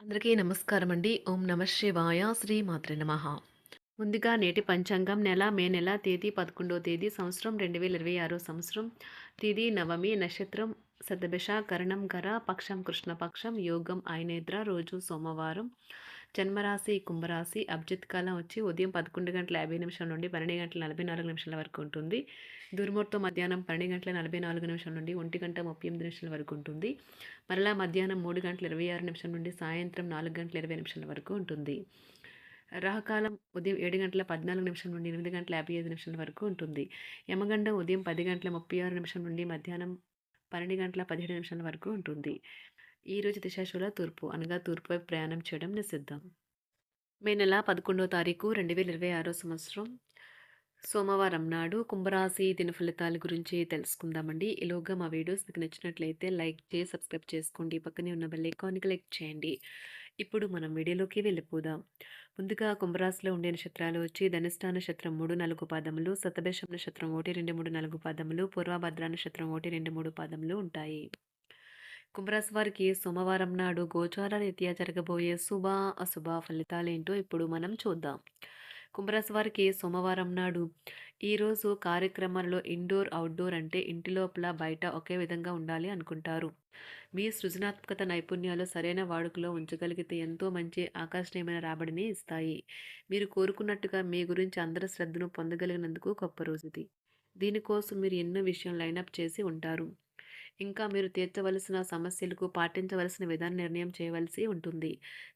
అందరికీ నమస్కారం అండి. ఓం నమ శివాయ. శ్రీ మాత్రే నమః. ముందుగా నేటి పంచాంగం మే నెల తేదీ 11వ తేదీ సంవత్సరం 2026 సంవత్సరం. తిథి నవమి, నక్షత్రం శతభిష, కరణం గర, పక్షం కృష్ణపక్షం, యోగం ఐనేత్ర, రోజు సోమవారం. జన్మరాశి కుంభరాశి. అభిజిత్ కాలం వచ్చి ఉదయం 11:50 నుండి 12:44 వరకు ఉంటుంది. దుర్ముహూర్తం మధ్యాహ్నం 12:44 నుండి 1:38 వరకు ఉంటుంది. మరలా మధ్యాహ్నం 3:26 నుండి సాయంత్రం 4:20 వరకు ఉంటుంది. రాహుకాలం ఉదయం 7:14 నుండి 8:55 వరకు ఉంటుంది. యమగండం ఉదయం 10:36 నుండి మధ్యాహ్నం 12:17 వరకు ఉంటుంది. ఈరోజు దిశాశూల తూర్పు అనగా తూర్పు వైపు ప్రయాణం చేయడం నిషిద్ధం. మే నెల 11వ తారీఖు 2026 సంవత్సరం సోమవారం నాడు కుంభరాశి దిన ఫలితాల గురించి తెలుసుకుందామండి. ఈలోగా మా వీడియోస్ మీకు నచ్చినట్లయితే లైక్ చేసి సబ్స్క్రైబ్ చేసుకోండి. పక్కనే ఉన్న బెల్ ఐకాన్ని క్లిక్ చేయండి. ఇప్పుడు మనం వీడియోలోకి వెళ్ళిపోదాం. ముందుగా కుంభరాశిలో ఉండే నక్షత్రాలు వచ్చి ధనిష్ఠా నక్షత్రం 3, 4 పాదములు, శతభిషం నక్షత్రం 1, 2, 3, 4 పాదములు, పూర్వభద్ర నక్షత్రం 1, 2, 3 పాదములు ఉంటాయి. కుంభరాశి వారికి సోమవారం నాడు గోచార రీత్యా జరగబోయే శుభ అశుభ ఫలితాలేంటో ఇప్పుడు మనం చూద్దాం. కుంభరాశి వారికి సోమవారం నాడు ఈరోజు కార్యక్రమాలలో ఇండోర్ అవుట్డోర్ అంటే ఇంటి లోపల బయట ఒకే విధంగా ఉండాలి అనుకుంటారు. మీ సృజనాత్మకత నైపుణ్యాలు సరైన వాడుకలో ఉంచగలిగితే ఎంతో మంచి ఆకర్షణీయమైన రాబడిని ఇస్తాయి. మీరు కోరుకున్నట్టుగా మీ గురించి అందరి శ్రద్ధను పొందగలిగినందుకు గొప్ప రోజుది. దీనికోసం మీరు ఎన్నో విషయం లైనప్ చేసి ఉంటారు. ఇంకా మీరు తీర్చవలసిన సమస్యలకు పాటించవలసిన విధాన నిర్ణయం చేయవలసి ఉంటుంది.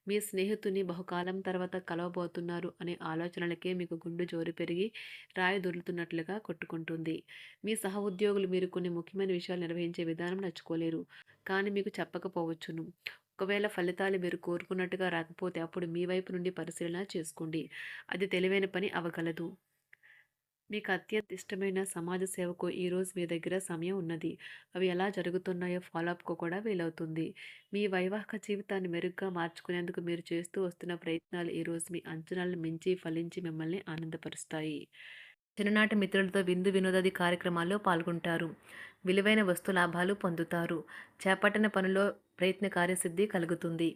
మీ స్నేహితుని బహుకాలం తర్వాత కలవబోతున్నారు అనే ఆలోచనలకే మీకు గుండె జోరు పెరిగి రాయి దొర్లుతున్నట్లుగా కొట్టుకుంటుంది. మీ సహ ఉద్యోగులు మీరు కొన్ని ముఖ్యమైన విషయాలు నిర్వహించే విధానం నచ్చుకోలేరు, కానీ మీకు చెప్పకపోవచ్చును. ఒకవేళ ఫలితాలు మీరు కోరుకున్నట్టుగా రాకపోతే అప్పుడు మీ వైపు నుండి పరిశీలన చేసుకోండి. అది తెలివైన పని అవగలదు. మీకు అత్యంత ఇష్టమైన సమాజ సేవకు ఈరోజు మీ దగ్గర సమయం ఉన్నది. అవి ఎలా జరుగుతున్నాయో ఫాలోఅప్కు కూడా వీలవుతుంది. మీ వైవాహిక జీవితాన్ని మెరుగ్గా మార్చుకునేందుకు మీరు చేస్తూ వస్తున్న ప్రయత్నాలు ఈరోజు మీ అంచనాలను మించి ఫలించి మిమ్మల్ని ఆనందపరుస్తాయి. చిన్ననాటి మిత్రులతో విందు వినోదాది కార్యక్రమాల్లో పాల్గొంటారు. విలువైన వస్తు లాభాలు పొందుతారు. చేపట్టిన పనిలో ప్రయత్న కార్యసిద్ధి కలుగుతుంది.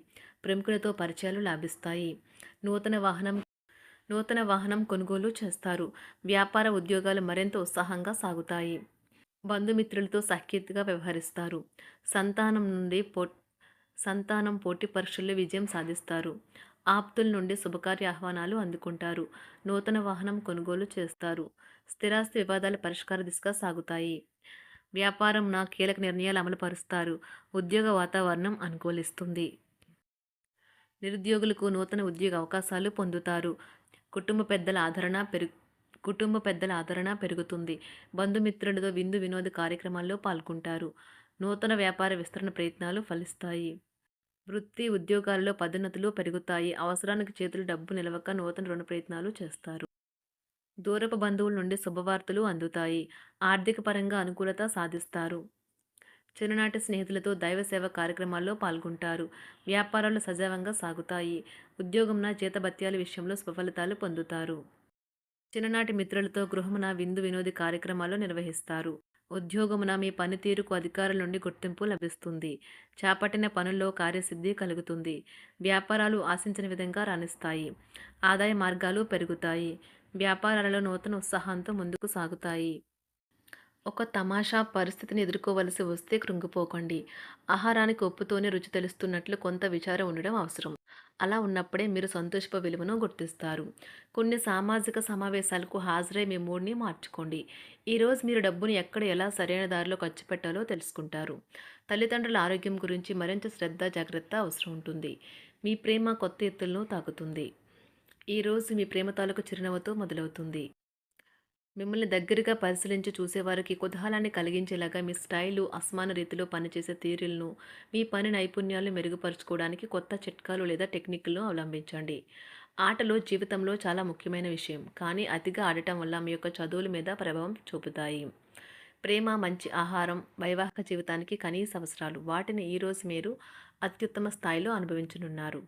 ప్రముఖులతో పరిచయాలు లాభిస్తాయి. నూతన వాహనం నూతన వాహనం కొనుగోలు చేస్తారు. వ్యాపార ఉద్యోగాలు మరింత ఉత్సాహంగా సాగుతాయి. బంధుమిత్రులతో సఖ్యతగా వ్యవహరిస్తారు. సంతానం నుండి సంతానం పోటీ పరీక్షల్లో విజయం సాధిస్తారు. ఆప్తుల నుండి శుభకార్య ఆహ్వానాలు అందుకుంటారు. నూతన వాహనం కొనుగోలు చేస్తారు. స్థిరాస్తి వివాదాల పరిష్కార దిశగా సాగుతాయి. వ్యాపారం కీలక నిర్ణయాలు అమలు పరుస్తారు. ఉద్యోగ వాతావరణం అనుకూలిస్తుంది. నిరుద్యోగులకు నూతన ఉద్యోగ అవకాశాలు పొందుతారు. కుటుంబ పెద్దల ఆదరణ పెరుగుతుంది. బంధుమిత్రులతో విందు వినోద కార్యక్రమాల్లో పాల్గొంటారు. నూతన వ్యాపార విస్తరణ ప్రయత్నాలు ఫలిస్తాయి. వృత్తి ఉద్యోగాల్లో పదోన్నతులు పెరుగుతాయి. అవసరానికి చేతులు డబ్బు నిలవక నూతన రుణ ప్రయత్నాలు చేస్తారు. దూరపు బంధువుల నుండి శుభవార్తలు అందుతాయి. ఆర్థిక పరంగా అనుకూలత సాధిస్తారు. చిన్ననాటి స్నేహితులతో దైవ సేవ కార్యక్రమాల్లో పాల్గొంటారు. వ్యాపారాలు సజావంగా సాగుతాయి. ఉద్యోగంన జీతభత్యాల విషయంలో స్వఫలితాలు పొందుతారు. చిన్ననాటి మిత్రులతో గృహమున విందు వినోది కార్యక్రమాలు నిర్వహిస్తారు. ఉద్యోగమున మీ పనితీరుకు అధికారుల నుండి గుర్తింపు లభిస్తుంది. చేపట్టిన పనుల్లో కార్యసిద్ధి కలుగుతుంది. వ్యాపారాలు ఆశించిన విధంగా రాణిస్తాయి. ఆదాయ మార్గాలు పెరుగుతాయి. వ్యాపారాలలో నూతన ఉత్సాహంతో ముందుకు సాగుతాయి. ఒక తమాషా పరిస్థితిని ఎదుర్కోవలసి వస్తే కృంగిపోకండి. ఆహారానికి ఉప్పుతోనే రుచి తెలుస్తున్నట్లు కొంత విచారం ఉండడం అవసరం. అలా ఉన్నప్పుడే మీరు సంతోషపు విలువను గుర్తిస్తారు. కొన్ని సామాజిక సమావేశాలకు హాజరై మీ మూడ్ని మార్చుకోండి. ఈరోజు మీరు డబ్బుని ఎక్కడ ఎలా సరైన దారిలో ఖర్చు పెట్టాలో తెలుసుకుంటారు. తల్లిదండ్రుల ఆరోగ్యం గురించి మరింత శ్రద్ధ జాగ్రత్త అవసరం ఉంటుంది. మీ ప్రేమ కొత్త ఎత్తులను తాకుతుంది. ఈరోజు మీ ప్రేమ తాలూకు చిరునవ్వుతో మొదలవుతుంది. మిమ్మల్ని దగ్గరగా పరిశీలించి చూసేవారికి కుతూహలాన్ని కలిగించేలాగా మీ స్టైలు, అసమాన రీతిలో పనిచేసే తీరులను, మీ పని నైపుణ్యాలను మెరుగుపరుచుకోవడానికి కొత్త చిట్కాలు లేదా టెక్నిక్లను అవలంబించండి. ఆటలు జీవితంలో చాలా ముఖ్యమైన విషయం, కానీ అతిగా ఆడటం వల్ల మీ యొక్క చదువుల మీద ప్రభావం చూపుతాయి. ప్రేమ, మంచి ఆహారం, వైవాహిక జీవితానికి కనీస అవసరాలు. వాటిని ఈరోజు మీరు అత్యుత్తమ స్థాయిలో అనుభవించనున్నారు.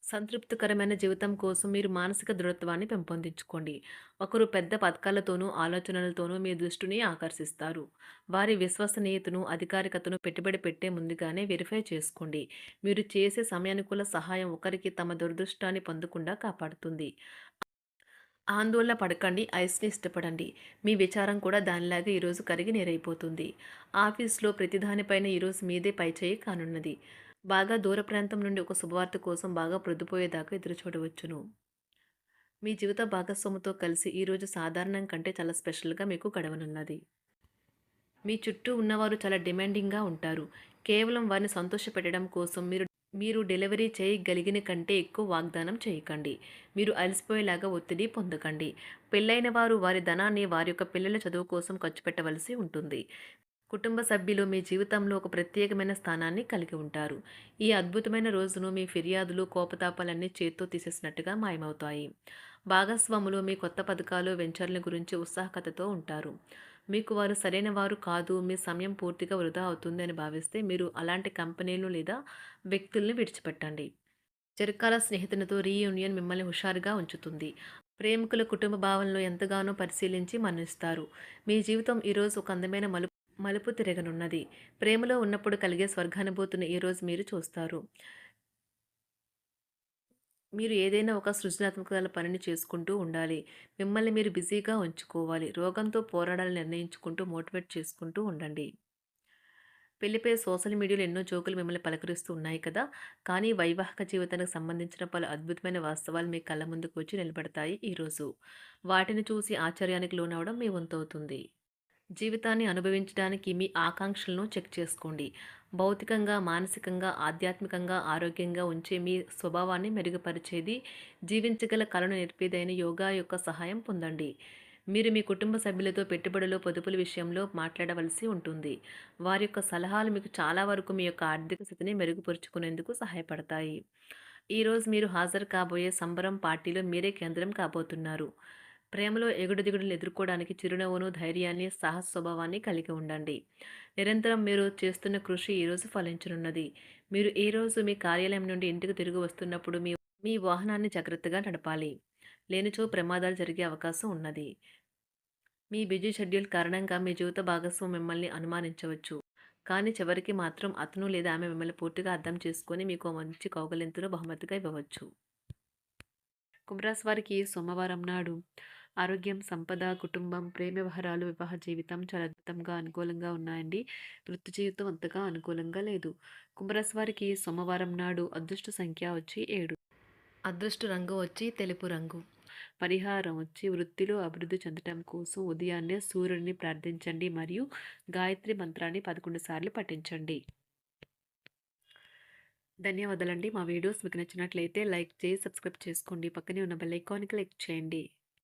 సంతృప్తికరమైన జీవితం కోసం మీరు మానసిక దృఢత్వాన్ని పెంపొందించుకోండి. ఒకరు పెద్ద పథకాలతోనూ, ఆలోచనలతోనూ మీ దృష్టిని ఆకర్షిస్తారు. వారి విశ్వసనీయతను, అధికారికతను పెట్టుబడి పెట్టే ముందుగానే వెరిఫై చేసుకోండి. మీరు చేసే సమయానుకూల సహాయం ఒకరికి తమ దురదృష్టాన్ని పొందకుండా కాపాడుతుంది. ఆందోళన పడకండి. ఐస్‌ని ఇష్టపడండి. మీ విచారం కూడా దానిలాగే ఈరోజు కరిగి నీరైపోతుంది. ఆఫీస్‌లో ప్రతి దానిపైన ఈరోజు మీదే పైచేయి కానున్నది. బాగా దూర ప్రాంతం నుండి ఒక శుభవార్త కోసం బాగా ప్రొద్దుపోయేదాకా ఎదురుచూడవచ్చును. మీ జీవిత భాగస్వామితో కలిసి ఈరోజు సాధారణం కంటే చాలా స్పెషల్‌గా మీకు గడవనున్నది. మీ చుట్టూ ఉన్నవారు చాలా డిమాండింగ్‌గా ఉంటారు. కేవలం వారిని సంతోషపెట్టడం కోసం మీరు మీరు డెలివరీ చేయగలిగిన కంటే ఎక్కువ వాగ్దానం చేయకండి. మీరు అలసిపోయేలాగా ఒత్తిడి పొందకండి. పెళ్ళైన వారు వారి ధనాన్ని వారి యొక్క పిల్లల చదువు కోసం ఖర్చు పెట్టవలసి ఉంటుంది. కుటుంబ సభ్యులు మీ జీవితంలో ఒక ప్రత్యేకమైన స్థానాన్ని కలిగి ఉంటారు. ఈ అద్భుతమైన రోజును మీ ఫిర్యాదులు, కోపతాపాలన్నీ చేత్తో తీసేసినట్టుగా మాయమవుతాయి. భాగస్వాములు మీ కొత్త పథకాలు, వెంచర్ల గురించి ఉత్సాహకతతో ఉంటారు. మీకు వారు సరైన వారు కాదు, మీ సమయం పూర్తిగా వృధా అవుతుంది అని భావిస్తే మీరు అలాంటి కంపెనీలు లేదా వ్యక్తుల్ని విడిచిపెట్టండి. చిరకాల స్నేహితునితో రీయూనియన్ మిమ్మల్ని హుషారుగా ఉంచుతుంది. ప్రేమికుల కుటుంబ భావనలు ఎంతగానో పరిశీలించి మన్నిస్తారు. మీ జీవితం ఈరోజు ఒక అందమైన మలుపు తిరగనున్నది. ప్రేమలో ఉన్నప్పుడు కలిగే స్వర్గానుభూతిని ఈరోజు మీరు చూస్తారు. మీరు ఏదైనా ఒక సృజనాత్మక పనిని చేసుకుంటూ ఉండాలి. మిమ్మల్ని మీరు బిజీగా ఉంచుకోవాలి. రోగంతో పోరాడాలని నిర్ణయించుకుంటూ మోటివేట్ చేసుకుంటూ ఉండండి. పెళ్లిపై సోషల్ మీడియాలో ఎన్నో జోకులు మిమ్మల్ని పలకరిస్తూ ఉన్నాయి కదా! కానీ వైవాహిక జీవితానికి సంబంధించిన పలు అద్భుతమైన వాస్తవాలు మీ కళ్ళ ముందుకు వచ్చి నిలబడతాయి ఈరోజు. వాటిని చూసి ఆశ్చర్యానికి లోనవ్వడం మీ వంతవుతుంది. జీవితాన్ని అనుభవించడానికి మీ ఆకాంక్షలను చెక్ చేసుకోండి. భౌతికంగా, మానసికంగా, ఆధ్యాత్మికంగా ఆరోగ్యంగా ఉంచే మీ స్వభావాన్ని మెరుగుపరిచేది, జీవించగల కళను నేర్పేదైన యోగా యొక్క సహాయం పొందండి. మీరు మీ కుటుంబ సభ్యులతో పెట్టుబడులు, పొదుపుల విషయంలో మాట్లాడవలసి ఉంటుంది. వారి యొక్క సలహాలు మీకు చాలా వరకు మీ యొక్క ఆర్థిక స్థితిని మెరుగుపరుచుకునేందుకు సహాయపడతాయి. ఈరోజు మీరు హాజరు కాబోయే సంబరం పార్టీలో మీరే కేంద్రం కాబోతున్నారు. ప్రేమలో ఎగుడుదిగుడులను ఎదుర్కోవడానికి చిరునవ్వును, ధైర్యాన్ని, సాహస స్వభావాన్ని కలిగి ఉండండి. నిరంతరం మీరు చేస్తున్న కృషి ఈరోజు ఫలించనున్నది. మీరు ఈ రోజు మీ కార్యాలయం నుండి ఇంటికి తిరిగి వస్తున్నప్పుడు మీ మీ వాహనాన్ని జాగ్రత్తగా నడపాలి. లేనిచో ప్రమాదాలు జరిగే అవకాశం ఉన్నది. మీ బిజీ షెడ్యూల్ కారణంగా మీ జీవిత భాగస్వామి మిమ్మల్ని అనుమానించవచ్చు. కానీ చివరికి మాత్రం అతను లేదా ఆమె మిమ్మల్ని పూర్తిగా అర్థం చేసుకొని మీకు ఓ మంచి కౌగిలింతను బహుమతిగా ఇవ్వవచ్చు. కుంభరాశి వారికి సోమవారం నాడు ఆరోగ్యం, సంపద, కుటుంబం, ప్రేమ వ్యవహారాలు, వివాహ జీవితం చాలా అద్భుతంగా అనుకూలంగా ఉన్నాయండి. వృత్తి జీవితం అంతగా అనుకూలంగా లేదు. కుంభరాశి వారికి సోమవారం నాడు అదృష్ట సంఖ్య వచ్చి 7. అదృష్ట రంగు వచ్చి తెలుపు రంగు. పరిహారం వచ్చి వృత్తిలో అభివృద్ధి చెందటం కోసం ఉదయాన్నే సూర్యుడిని ప్రార్థించండి మరియు గాయత్రి మంత్రాన్ని 11 సార్లు పఠించండి. ధన్యవాదాలండి. మా వీడియోస్ మీకు నచ్చినట్లయితే లైక్ చేసి సబ్స్క్రైబ్ చేసుకోండి. పక్కనే ఉన్న బెల్ ఐకాన్ క్లిక్ చేయండి.